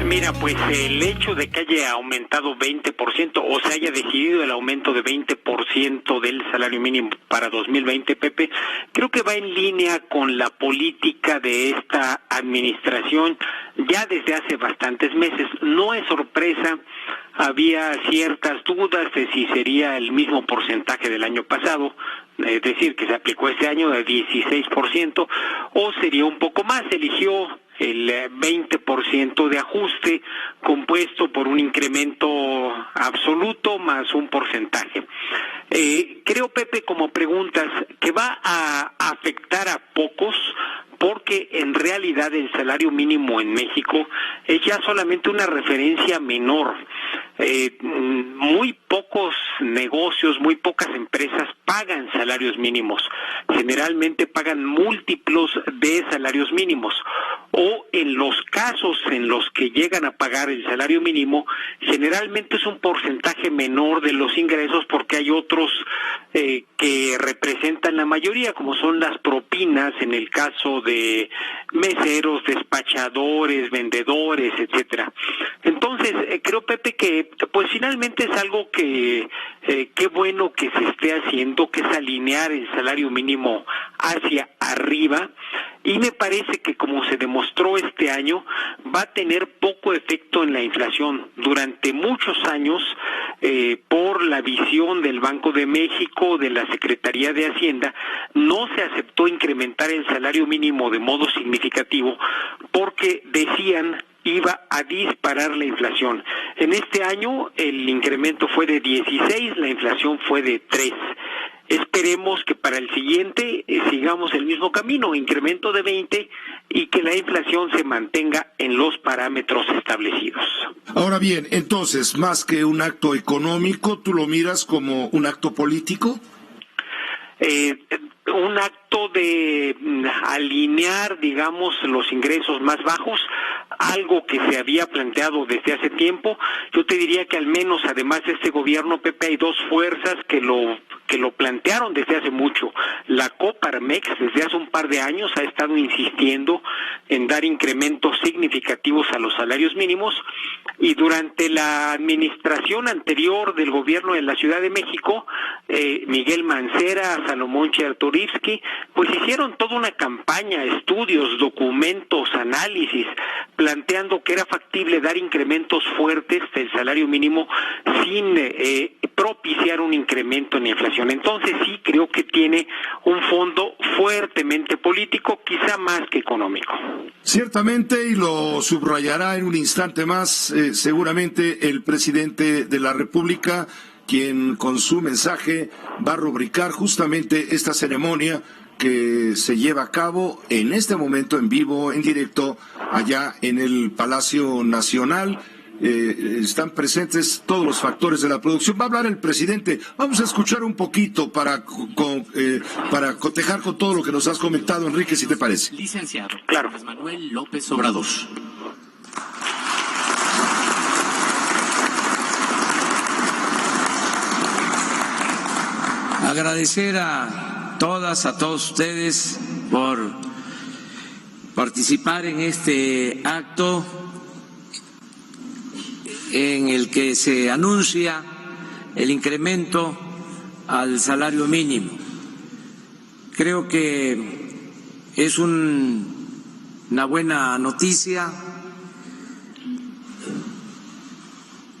Mira, pues el hecho de que haya aumentado 20% o se haya decidido el aumento de 20% del salario mínimo para 2020, Pepe, creo que va en línea con la política de esta administración ya desde hace bastantes meses. No es sorpresa, había ciertas dudas de si sería el mismo porcentaje del año pasado, es decir, que se aplicó este año de 16%, o sería un poco más. Eligió el 20% de ajuste compuesto por un incremento absoluto más un porcentaje. Creo, Pepe, como preguntas, que va a afectar a pocos, porque en realidad el salario mínimo en México es ya solamente una referencia menor. Muy pocos negocios, muy pocas empresas pagan salarios mínimos. Generalmente pagan múltiplos de salarios mínimos. O en los casos en los que llegan a pagar el salario mínimo, generalmente es un porcentaje menor de los ingresos, porque hay otros que representan la mayoría, como son las propinas en el caso de meseros, despachadores, vendedores, etcétera. Entonces, creo, Pepe, que pues finalmente es algo que qué bueno que se esté haciendo, que es alinear el salario mínimo hacia arriba, y me parece que, como se demostró este año, va a tener poco efecto en la inflación. Durante muchos años, por la visión del Banco de México, de la Secretaría de Hacienda, no se aceptó incrementar el salario mínimo de modo significativo, porque decían iba a disparar la inflación. En este año el incremento fue de 16, la inflación fue de 3. Esperemos que para el siguiente sigamos el mismo camino, incremento de 20, y que la inflación se mantenga en los parámetros establecidos. Ahora bien, entonces, más que un acto económico, ¿tú lo miras como un acto político? Un acto de alinear, digamos, los ingresos más bajos, algo que se había planteado desde hace tiempo. Yo te diría que al menos, además de este gobierno, Pepe, hay dos fuerzas que lo plantearon desde hace mucho. La Coparmex, desde hace un par de años, ha estado insistiendo en dar incrementos significativos a los salarios mínimos, y durante la administración anterior del gobierno de la Ciudad de México, Miguel Mancera, Salomón Chertorivsky, pues hicieron toda una campaña, estudios, documentos, análisis, planteando que era factible dar incrementos fuertes del salario mínimo sin propiciar un incremento en la inflación. Entonces sí creo que tiene un fondo fuertemente político, quizá más que económico. Ciertamente, y lo subrayará en un instante más, seguramente el presidente de la República, quien con su mensaje va a rubricar justamente esta ceremonia que se lleva a cabo en este momento en vivo, en directo, allá en el Palacio Nacional. Están presentes todos los factores de la producción. Va a hablar el presidente. Vamos a escuchar un poquito para cotejar con todo lo que nos has comentado, Enrique, si te parece. Licenciado Claro. Manuel López Obrador. Agradecer a todas, a todos ustedes por participar en este acto en el que se anuncia el incremento al salario mínimo. Creo que es una buena noticia.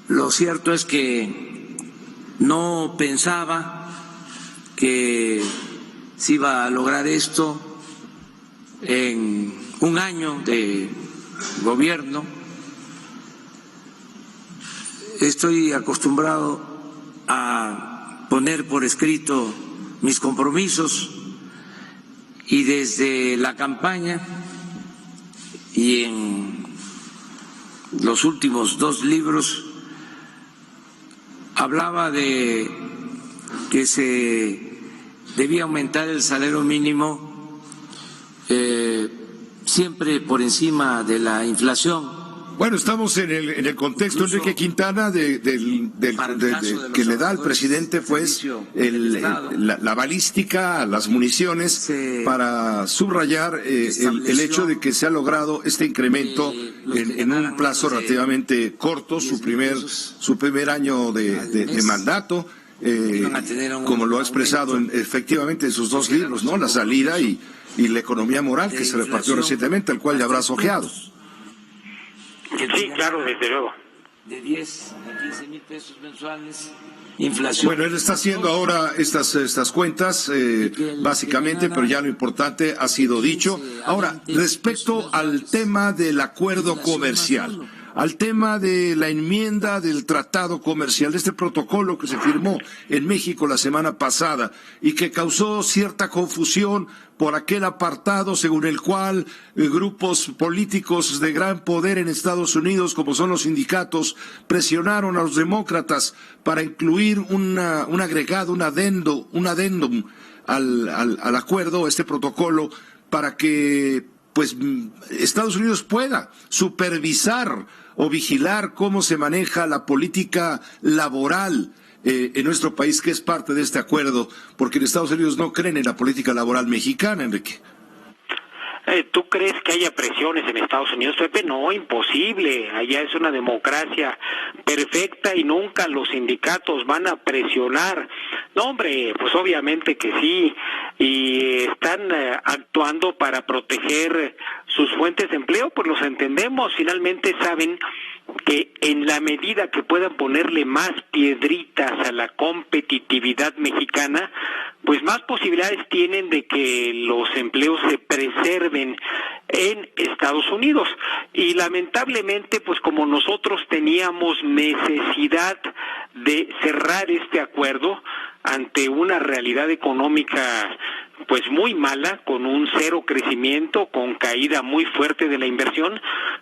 Lo cierto es que no pensaba que se iba a lograr esto en un año de gobierno. Estoy acostumbrado a poner por escrito mis compromisos, y desde la campaña y en los últimos 2 libros hablaba de que se debía aumentar el salario mínimo siempre por encima de la inflación. Bueno, estamos en el contexto, Enrique Quintana, que le da al presidente pues la balística, las municiones, para subrayar el hecho de que se ha logrado este incremento en un plazo relativamente corto, su primer año de mandato, como lo ha expresado efectivamente en sus dos libros, ¿no? La salida y la economía moral, que se repartió recientemente, al cual ya habrás ojeado. Sí, claro, desde luego. De 10 a 15 mil pesos mensuales, inflación. Bueno, él está haciendo ahora estas cuentas, básicamente, pero ya lo importante ha sido dicho. Ahora, respecto al tema del acuerdo comercial, al tema de la enmienda del tratado comercial, de este protocolo que se firmó en México la semana pasada y que causó cierta confusión por aquel apartado según el cual grupos políticos de gran poder en Estados Unidos, como son los sindicatos, presionaron a los demócratas para incluir un agregado, un adendum al acuerdo, este protocolo, para que pues Estados Unidos pueda supervisar o vigilar cómo se maneja la política laboral en nuestro país, que es parte de este acuerdo, porque en Estados Unidos no creen en la política laboral mexicana, Enrique. ¿Tú crees que haya presiones en Estados Unidos, Pepe? No, imposible. Allá es una democracia perfecta y nunca los sindicatos van a presionar. No, hombre, pues obviamente que sí. Y están actuando para proteger sus fuentes de empleo, pues los entendemos. Finalmente saben que en la medida que puedan ponerle más piedritas a la competitividad mexicana, pues más posibilidades tienen de que los empleos se preserven en Estados Unidos. Y lamentablemente, pues como nosotros teníamos necesidad de cerrar este acuerdo ante una realidad económica pues muy mala, con un cero crecimiento, con caída muy fuerte de la inversión,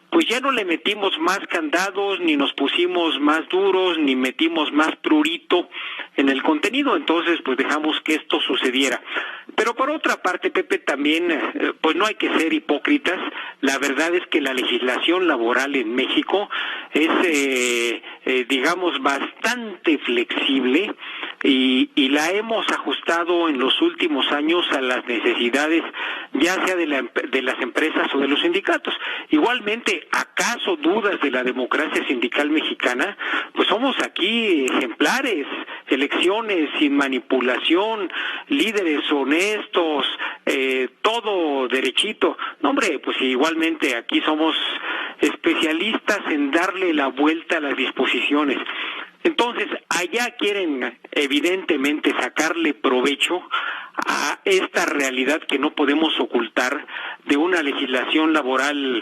pues ya no le metimos más candados, ni nos pusimos más duros, ni metimos más prurito en el contenido. Entonces pues dejamos que esto sucediera. Pero por otra parte, Pepe, también pues no hay que ser hipócritas. La verdad es que la legislación laboral en México es digamos bastante flexible y la hemos ajustado en los últimos años a las necesidades, ya sea de las empresas o de los sindicatos. Igualmente, ¿acaso dudas de la democracia sindical mexicana? Pues somos aquí ejemplares, elecciones sin manipulación, líderes honestos, todo derechito. No, hombre, pues igualmente aquí somos especialistas en darle la vuelta a las disposiciones. Entonces, allá quieren evidentemente sacarle provecho a esta realidad que no podemos ocultar de una legislación laboral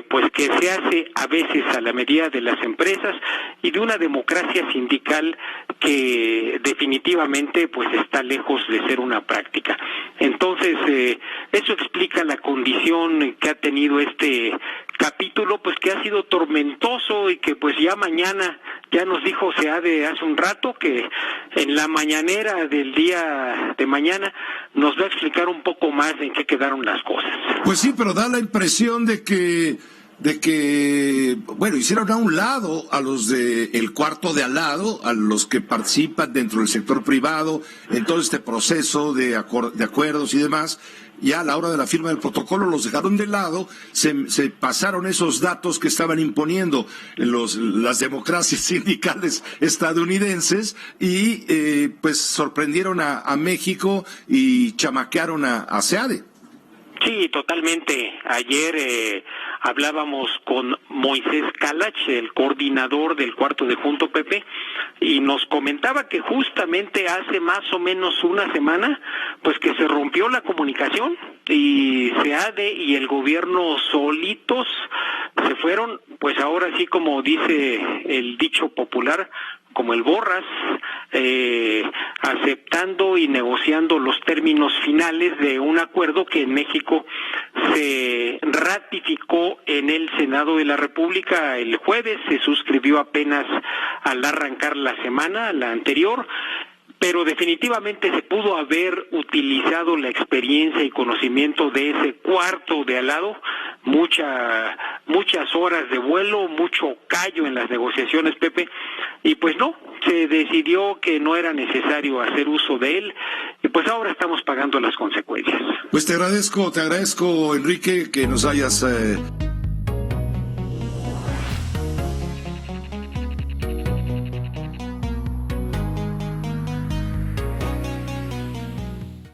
pues que se hace a veces a la medida de las empresas y de una democracia sindical que definitivamente pues está lejos de ser una práctica. Entonces, eso explica la condición que ha tenido este capítulo, pues que ha sido tormentoso y que pues ya mañana, ya nos dijo SEADE hace un rato que en la mañanera del día de mañana nos va a explicar un poco más en qué quedaron las cosas. Pues sí, pero da la impresión de que bueno, hicieron a un lado a los el cuarto de al lado, a los que participan dentro del sector privado en todo este proceso de acuerdos y demás. Ya a la hora de la firma del protocolo los dejaron de lado, se pasaron esos datos que estaban imponiendo las democracias sindicales estadounidenses y pues sorprendieron a México y chamaquearon a SEADE. Sí, totalmente. Ayer hablábamos con Moisés Calach, el coordinador del cuarto de junto, Pepe, y nos comentaba que justamente hace más o menos una semana, pues que se rompió la comunicación y SEADE y el gobierno solitos se fueron, pues ahora sí, como dice el dicho popular, como el borras, aceptando y negociando los términos finales de un acuerdo que en México se ratificó en el Senado de la República el jueves, se suscribió apenas al arrancar la semana, la anterior, pero definitivamente se pudo haber utilizado la experiencia y conocimiento de ese cuarto de al lado mucha muchas horas de vuelo, mucho callo en las negociaciones, Pepe, y pues no, se decidió que no era necesario hacer uso de él, y pues ahora estamos pagando las consecuencias. Pues te agradezco, Enrique, que nos hayas